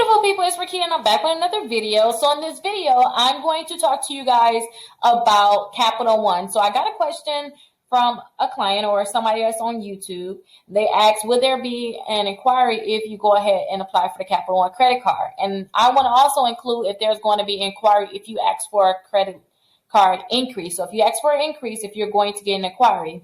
Beautiful people, it's Rickita and I'm back with another video. So in this video, I'm going to talk to you guys about Capital One. So I got a question from a client or somebody else on YouTube. They asked, would there be an inquiry if you go ahead and apply for the Capital One credit card? And I want to also include if there's going to be an inquiry if you ask for a credit card increase. So if you ask for an increase, if you're going to get an inquiry.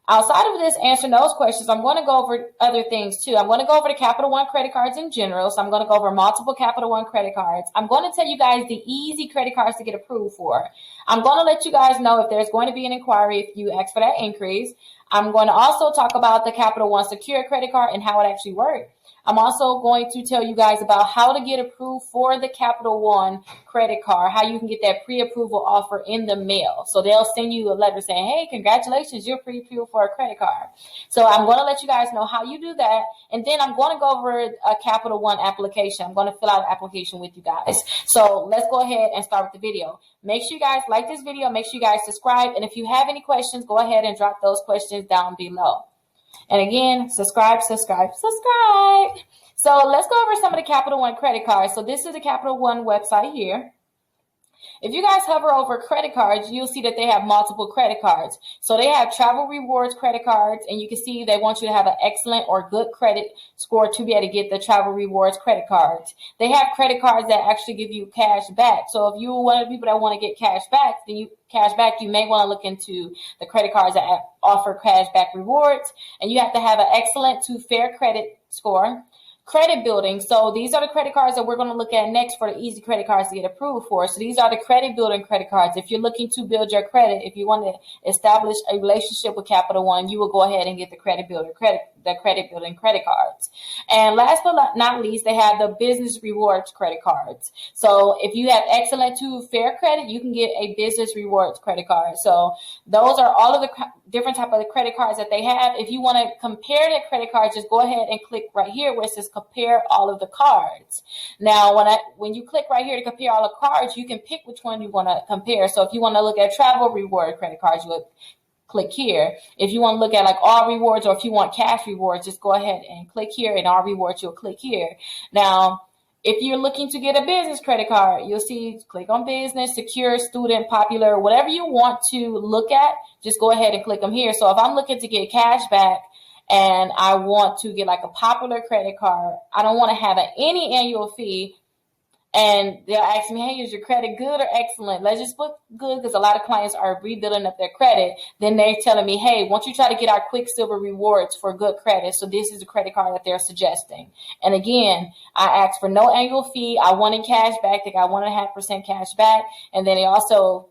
Outside of this, answering those questions, I'm going to go over other things too. I'm going to go over the Capital One credit cards in general. So I'm going to go over multiple Capital One credit cards. I'm going to tell you guys the easy credit cards to get approved for. I'm going to let you guys know if there's going to be an inquiry if you ask for that increase. I'm going to also talk about the Capital One secure credit card and how it actually works. I'm also going to tell you guys about how to get approved for the Capital One credit card, how you can get that pre-approval offer in the mail. So they'll send you a letter saying, hey, congratulations, you're pre-approved for a credit card. So I'm going to let you guys know how you do that. And then I'm going to go over a Capital One application. I'm going to fill out an application with you guys. So let's go ahead and start with the video. Make sure you guys like this video. Make sure you guys subscribe. And if you have any questions, go ahead and drop those questions down below. And again, subscribe. So let's go over some of the Capital One credit cards. So this is the Capital One website here. If you guys hover over credit cards, you'll see that they have multiple credit cards. So they have travel rewards credit cards, and you can see they want you to have an excellent or good credit score to be able to get the travel rewards credit cards. They have credit cards that actually give you cash back. So if you're one of the people that want to get cash back, you may want to look into the credit cards that offer cash back rewards. And you have to have an excellent to fair credit score. Credit building. So these are the credit cards that we're going to look at next for the easy credit cards to get approved for. So these are the credit building credit cards. If you're looking to build your credit, if you want to establish a relationship with Capital One, you will go ahead and get the credit building credit cards. And last but not least, they have the business rewards credit cards. So if you have excellent to fair credit, you can get a business rewards credit card. So those are all of the different type of the credit cards that they have. If you want to compare the credit cards, just go ahead and click right here where it says compare all of the cards. Now, when you click right here to compare all the cards, you can pick which one you want to compare. So if you want to look at travel reward credit cards, you would click here. If you want to look at like all rewards, or if you want cash rewards, just go ahead and click here, and all rewards, you'll click here. Now, if you're looking to get a business credit card, you'll see click on business, secure, student, popular, whatever you want to look at, just go ahead and click them here. So if I'm looking to get cash back and I want to get like a popular credit card, I don't want to have any annual fee. And they'll ask me, hey, is your credit good or excellent? Let's just put good, because a lot of clients are rebuilding up their credit. Then they're telling me, hey, won't you try to get our Quicksilver rewards for good credit? So this is the credit card that they're suggesting. And again, I asked for no annual fee. I wanted cash back. They got 1.5% cash back. And then they also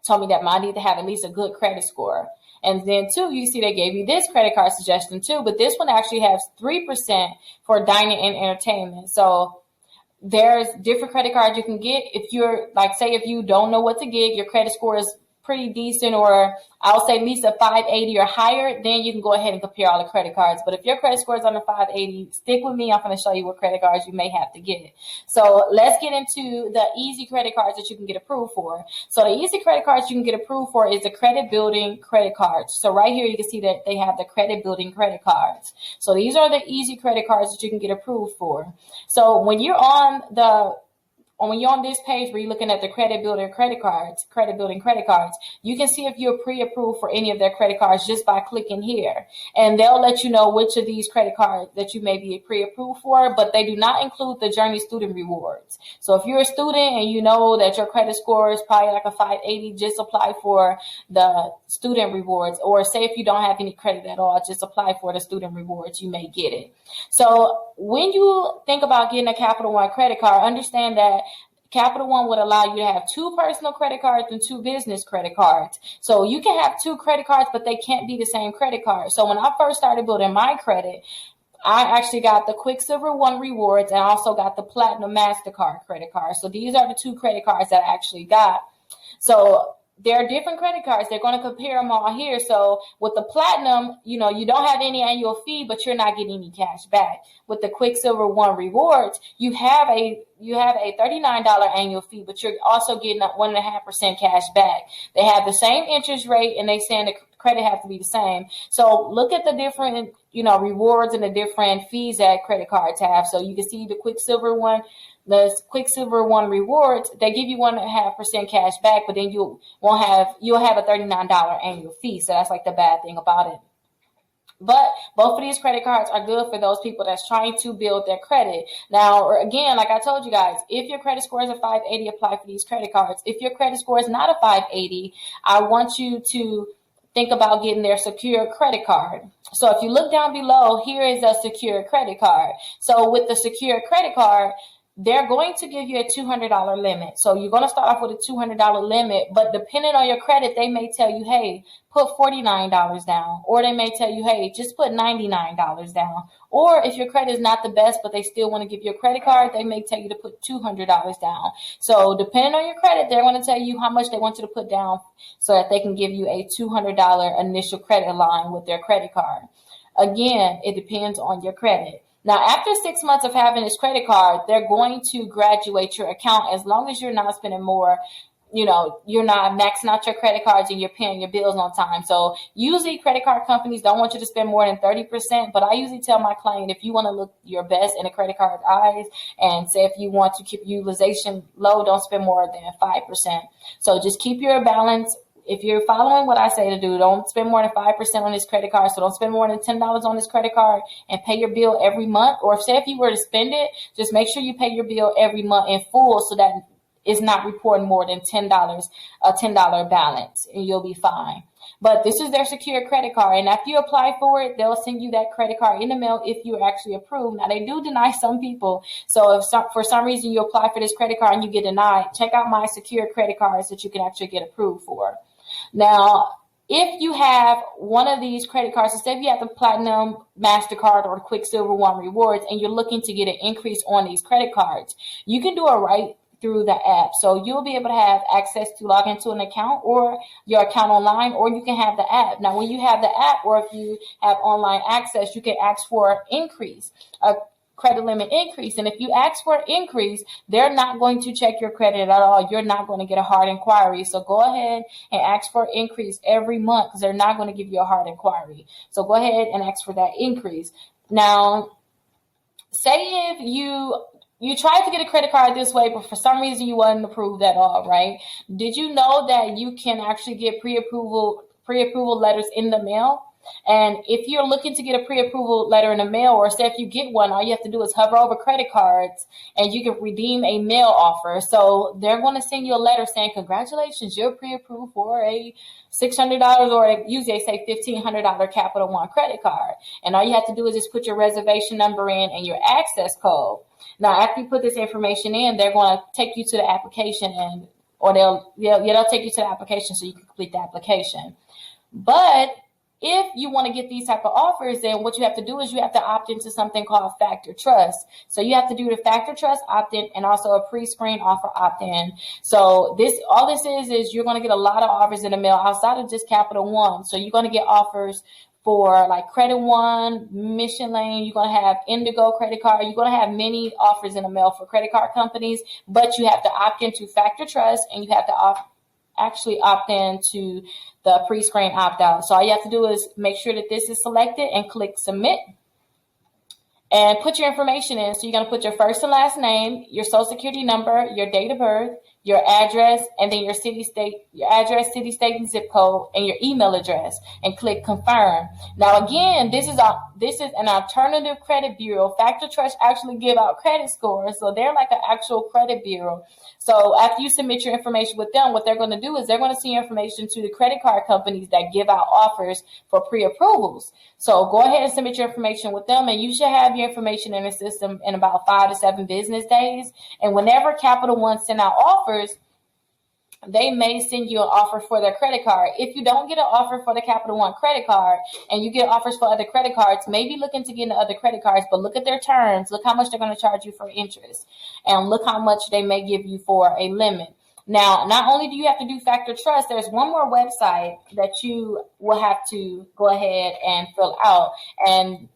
told me that I need to have at least a good credit score. And then too, you see they gave you this credit card suggestion too, but this one actually has 3% for dining and entertainment. So there's different credit cards you can get. If you're like, say, if you don't know what to get, your credit score is pretty decent, or I'll say at least a 580 or higher, then you can go ahead and compare all the credit cards. But if your credit score is under 580, stick with me. I'm going to show you what credit cards you may have to get. So let's get into the easy credit cards that you can get approved for. So the easy credit cards you can get approved for is the credit building credit cards. So right here, you can see that they have the credit building credit cards. So these are the easy credit cards that you can get approved for. So when you're on this page where you're looking at the credit building credit cards, you can see if you're pre-approved for any of their credit cards just by clicking here. And they'll let you know which of these credit cards that you may be pre-approved for, but they do not include the Journey student rewards. So if you're a student and you know that your credit score is probably like a 580, just apply for the student rewards. Or say if you don't have any credit at all, just apply for the student rewards. You may get it. So when you think about getting a Capital One credit card, understand that Capital One would allow you to have 2 personal credit cards and 2 business credit cards. So you can have 2 credit cards, but they can't be the same credit card. So when I first started building my credit, I actually got the Quicksilver One rewards and also got the Platinum MasterCard credit card. So these are the 2 credit cards that I actually got. So there are different credit cards. They're going to compare them all here. So with the Platinum, you don't have any annual fee, but you're not getting any cash back. With the Quicksilver One rewards, you have a $39 annual fee, but you're also getting a 1.5% cash back. They have the same interest rate, and they saying the credit have to be the same. So look at the different, rewards and the different fees that credit cards have. So you can see the Quicksilver one. The Quicksilver One rewards, they give you 1.5% cash back, but then you'll have a $39 annual fee. So that's like the bad thing about it. But both of these credit cards are good for those people that's trying to build their credit. Now, again, like I told you guys, if your credit score is a 580, apply for these credit cards. If your credit score is not a 580, I want you to think about getting their secure credit card. So if you look down below, here is a secure credit card. So with the secure credit card, they're going to give you a $200 limit. So you're going to start off with a $200 limit, but depending on your credit, they may tell you, hey, put $49 down. Or they may tell you, hey, just put $99 down. Or if your credit is not the best, but they still want to give you a credit card, they may tell you to put $200 down. So depending on your credit, they're going to tell you how much they want you to put down so that they can give you a $200 initial credit line with their credit card. Again, it depends on your credit. Now, after 6 months of having this credit card, they're going to graduate your account as long as you're not spending more, you're not maxing out your credit cards and you're paying your bills on time. So usually credit card companies don't want you to spend more than 30%, but I usually tell my client, if you want to look your best in a credit card's eyes and say if you want to keep utilization low, don't spend more than 5%. So just keep your balance. If you're following what I say to do, don't spend more than 5% on this credit card. So don't spend more than $10 on this credit card and pay your bill every month. Or if you were to spend it, just make sure you pay your bill every month in full so that it's not reporting more than $10, a $10 balance, and you'll be fine. But this is their secure credit card. And after you apply for it, they'll send you that credit card in the mail if you're actually approved. Now, they do deny some people. So if for some reason you apply for this credit card and you get denied, check out my secure credit cards that you can actually get approved for. Now, if you have one of these credit cards, instead if you have the Platinum, MasterCard, or the Quicksilver One Rewards, and you're looking to get an increase on these credit cards, you can do it right through the app. So you'll be able to have access to log into an account or your account online, or you can have the app. Now, when you have the app or if you have online access, you can ask for an increase, a credit limit increase. And if you ask for an increase, they're not going to check your credit at all. You're not going to get a hard inquiry. So go ahead and ask for an increase every month because they're not going to give you a hard inquiry. So go ahead and ask for that increase. Now, say if you tried to get a credit card this way, but for some reason you wasn't approved at all, right? Did you know that you can actually get pre-approval letters in the mail? And if you're looking to get a pre-approval letter in the mail, or say if you get one, all you have to do is hover over credit cards and you can redeem a mail offer. So they're going to send you a letter saying, congratulations, you're pre-approved for a $600 or usually they say $1,500 Capital One credit card. And all you have to do is just put your reservation number in and your access code. Now, after you put this information in, they're going to take you to the application or they'll take you to the application so you can complete the application. But if you want to get these type of offers, then what you have to do is you have to opt into something called Factor Trust. So you have to do the Factor Trust opt-in and also a pre-screen offer opt-in. So all this is you're going to get a lot of offers in the mail outside of just Capital One. So you're going to get offers for like Credit One, Mission Lane. You're going to have Indigo credit card. You're going to have many offers in the mail for credit card companies, but you have to opt into Factor Trust and you have to actually opt in to the pre-screen opt-out. So all you have to do is make sure that this is selected and click submit and put your information in. So you're going to put your first and last name, your social security number, your date of birth, your address, and then your address, city, state, and zip code, and your email address, and click confirm. Now, again, this is an alternative credit bureau. Factor Trust actually give out credit scores, so they're like an actual credit bureau. So after you submit your information with them, what they're going to do is they're going to send your information to the credit card companies that give out offers for pre-approvals. So go ahead and submit your information with them, and you should have your information in the system in about 5 to 7 business days. And whenever Capital One send out offers, they may send you an offer for their credit card. If you don't get an offer for the Capital One credit card and you get offers for other credit cards, maybe look into getting other credit cards, but look at their terms. Look how much they're going to charge you for interest and look how much they may give you for a limit. Now, not only do you have to do Factor Trust, there's one more website that you will have to go ahead and fill out. And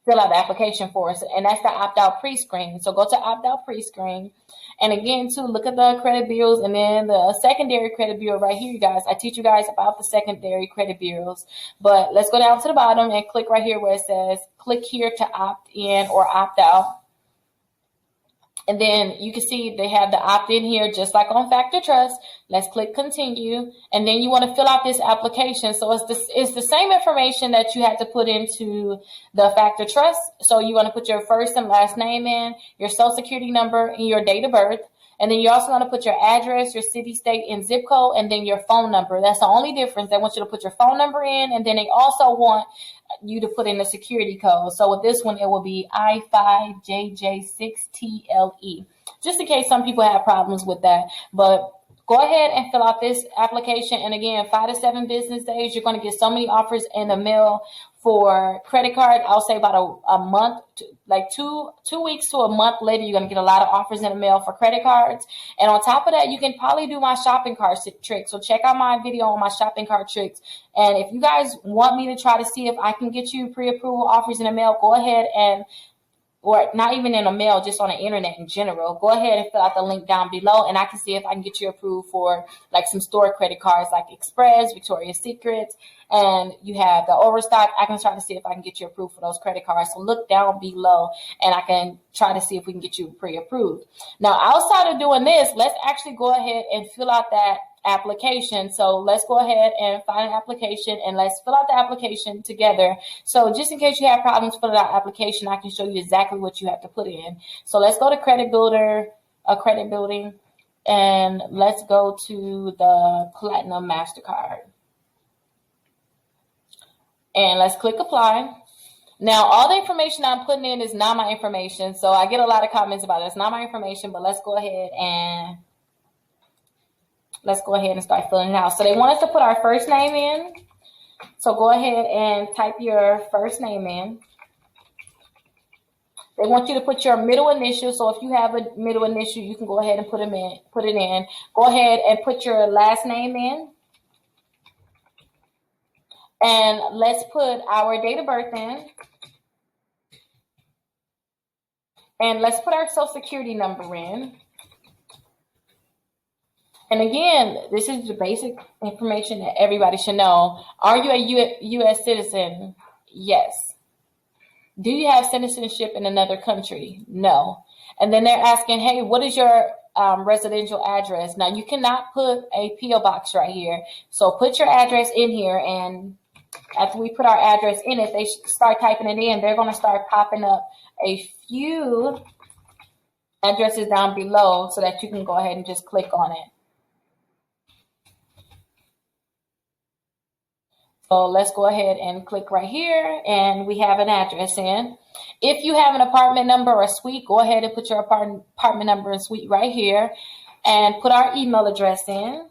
fill out the application for us, and that's the opt-out pre-screen. So go to opt-out pre-screen, and again, to look at the credit bureaus, and then the secondary credit bureau right here, you guys. I teach you guys about the secondary credit bureaus, but let's go down to the bottom and click right here where it says click here to opt in or opt out. And then you can see they have the opt-in here, just like on Factor Trust. Let's click continue. And then you want to fill out this application. So it's the same information that you had to put into the Factor Trust. So you want to put your first and last name in, your social security number, and your date of birth. And then you also want to put your address, your city, state, and zip code, and then your phone number. That's the only difference. They want you to put your phone number in, and then they also want you to put in the security code. So with this one, it will be I5JJ6TLE, just in case some people have problems with that. But go ahead and fill out this application. And again, 5 to 7 business days, you're going to get so many offers in the mail for credit card. I'll say about a month, like two weeks to a month later, you're going to get a lot of offers in the mail for credit cards. And on top of that, you can probably do my shopping cart trick. So check out my video on my shopping cart tricks. And if you guys want me to try to see if I can get you pre-approval offers in the mail, go ahead and, or not even in a mail, just on the internet in general, go ahead and fill out the link down below, and I can see if I can get you approved for like some store credit cards like Express, Victoria's Secrets, and you have the Overstock. I can try to see if I can get you approved for those credit cards. So look down below, and I can try to see if we can get you pre-approved. Now, outside of doing this, let's actually go ahead and fill out that application. So let's go ahead and find an application, and let's fill out the application together. So just in case you have problems filling out application, I can show you exactly what you have to put in. So let's go to credit builder, credit building, and let's go to the Platinum MasterCard. And let's click apply. Now, all the information I'm putting in is not my information. So I get a lot of comments about it. It's not my information, but let's go ahead and start filling it out. So they want us to put our first name in. So go ahead and type your first name in. They want you to put your middle initial. So if you have a middle initial, you can go ahead and put it in. Go ahead and put your last name in. And let's put our date of birth in. And let's put our social security number in. And again, this is the basic information that everybody should know. Are you a U.S. citizen? Yes. Do you have citizenship in another country? No. And then they're asking, hey, what is your residential address? Now, you cannot put a P.O. box right here. So put your address in here, and after we put our address in, if they start typing it in, they're going to start popping up a few addresses down below so that you can go ahead and just click on it. So let's go ahead and click right here, and we have an address in. If you have an apartment number or a suite, go ahead and put your apartment number and suite right here, and put our email address in.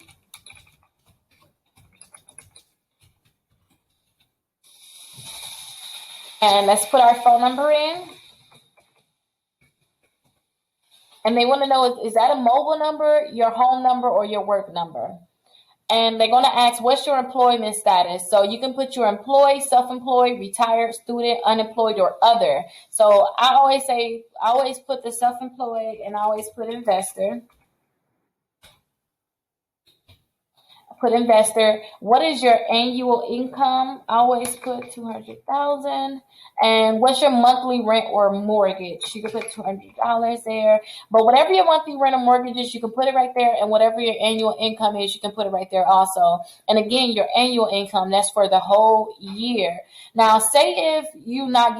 And let's put our phone number in. And they want to know, is that a mobile number, your home number, or your work number? And they're going to ask, what's your employment status? So you can put your employee, self-employed, retired, student, unemployed, or other. So I always put the self-employed, and I always put investor. Put investor. What is your annual income? I always put $200,000. And what's your monthly rent or mortgage? You can put $200 there. But whatever your monthly rent or mortgage is, you can put it right there. And whatever your annual income is, you can put it right there also. And again, your annual income, that's for the whole year. Now, say if you're not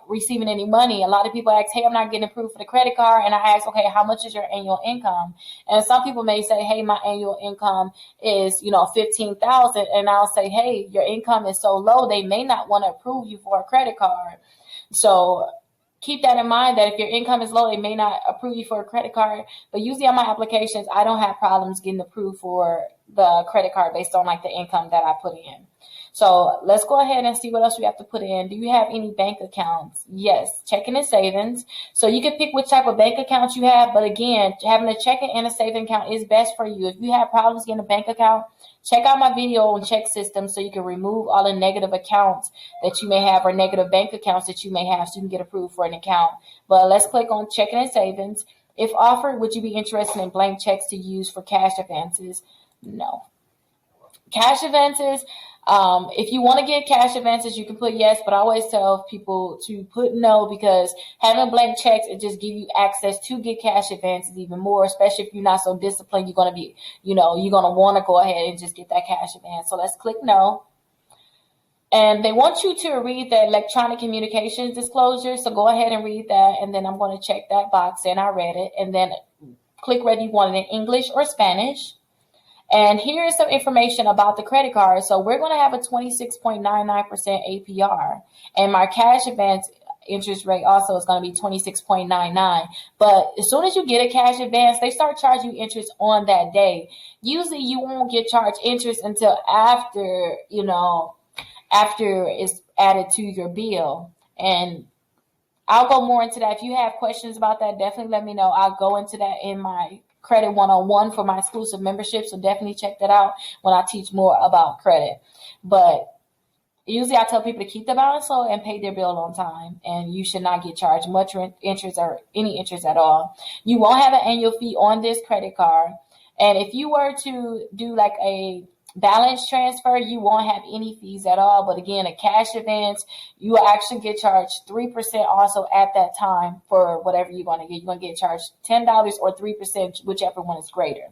receiving any money. A lot of people ask, hey, I'm not getting approved for the credit card. And I ask, okay, how much is your annual income? And some people may say, hey, my annual income is, $15,000. And I'll say, hey, your income is so low, they may not want to approve you for a credit card. So keep that in mind, that if your income is low, they may not approve you for a credit card. But usually on my applications, I don't have problems getting approved for the credit card based on like the income that I put in. So let's go ahead and see what else we have to put in. Do you have any bank accounts? Yes, checking and savings. So you can pick which type of bank account you have. But again, having a checking and a saving account is best for you. If you have problems getting a bank account, check out my video on check systems so you can remove all the negative accounts that you may have or negative bank accounts that you may have so you can get approved for an account. But let's click on checking and savings. If offered, would you be interested in blank checks to use for cash advances? No. Cash advances, if you want to get cash advances, you can put yes, but I always tell people to put no, because having blank checks, it just gives you access to get cash advances even more, especially if you're not so disciplined. You're going to be, you're going to want to go ahead and just get that cash advance. So let's click no. And they want you to read the electronic communications disclosure. So go ahead and read that. And then I'm going to check that box and I read it. And then click whether you want it in English or Spanish. And here is some information about the credit card. So we're going to have a 26.99% APR. And my cash advance interest rate also is going to be 26.99. But as soon as you get a cash advance, they start charging you interest on that day. Usually you won't get charged interest until after, after it's added to your bill. And I'll go more into that. If you have questions about that, definitely let me know. I'll go into that in my Credit 101 for my exclusive membership. So definitely check that out when I teach more about credit. But usually I tell people to keep the balance low and pay their bill on time. And you should not get charged much interest or any interest at all. You won't have an annual fee on this credit card. And if you were to do like a balance transfer, you won't have any fees at all. But again, a cash advance, you will actually get charged 3% also at that time for whatever you're going to get. You're going to get charged $10 or 3%, whichever one is greater.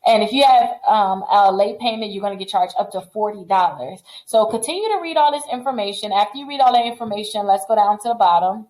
And if you have a late payment, you're going to get charged up to $40. So continue to read all this information. After you read all that information, let's go down to the bottom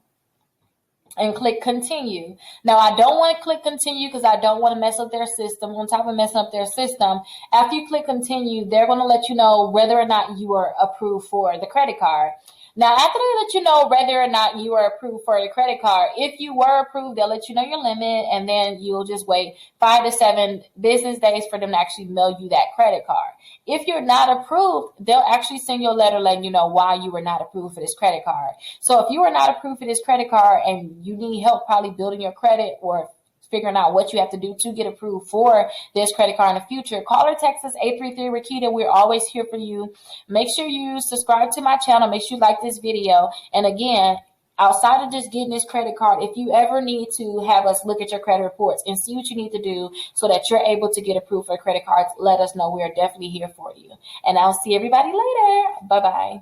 and click continue. Now, I don't want to click continue because I don't want to mess up their system. On top of messing up their system, after you click continue, they're going to let you know whether or not you are approved for the credit card. Now, after they let you know whether or not you are approved for the credit card, if you were approved, they'll let you know your limit, and then you'll just wait 5 to 7 business days for them to actually mail you that credit card. If you're not approved, they'll actually send you a letter letting you know why you were not approved for this credit card. So if you are not approved for this credit card and you need help probably building your credit or figuring out what you have to do to get approved for this credit card in the future, call or text us 833-RICKITA. We're always here for you. Make sure you subscribe to my channel. Make sure you like this video. And again, outside of just getting this credit card, if you ever need to have us look at your credit reports and see what you need to do so that you're able to get approved for credit cards, let us know. We are definitely here for you. And I'll see everybody later. Bye-bye.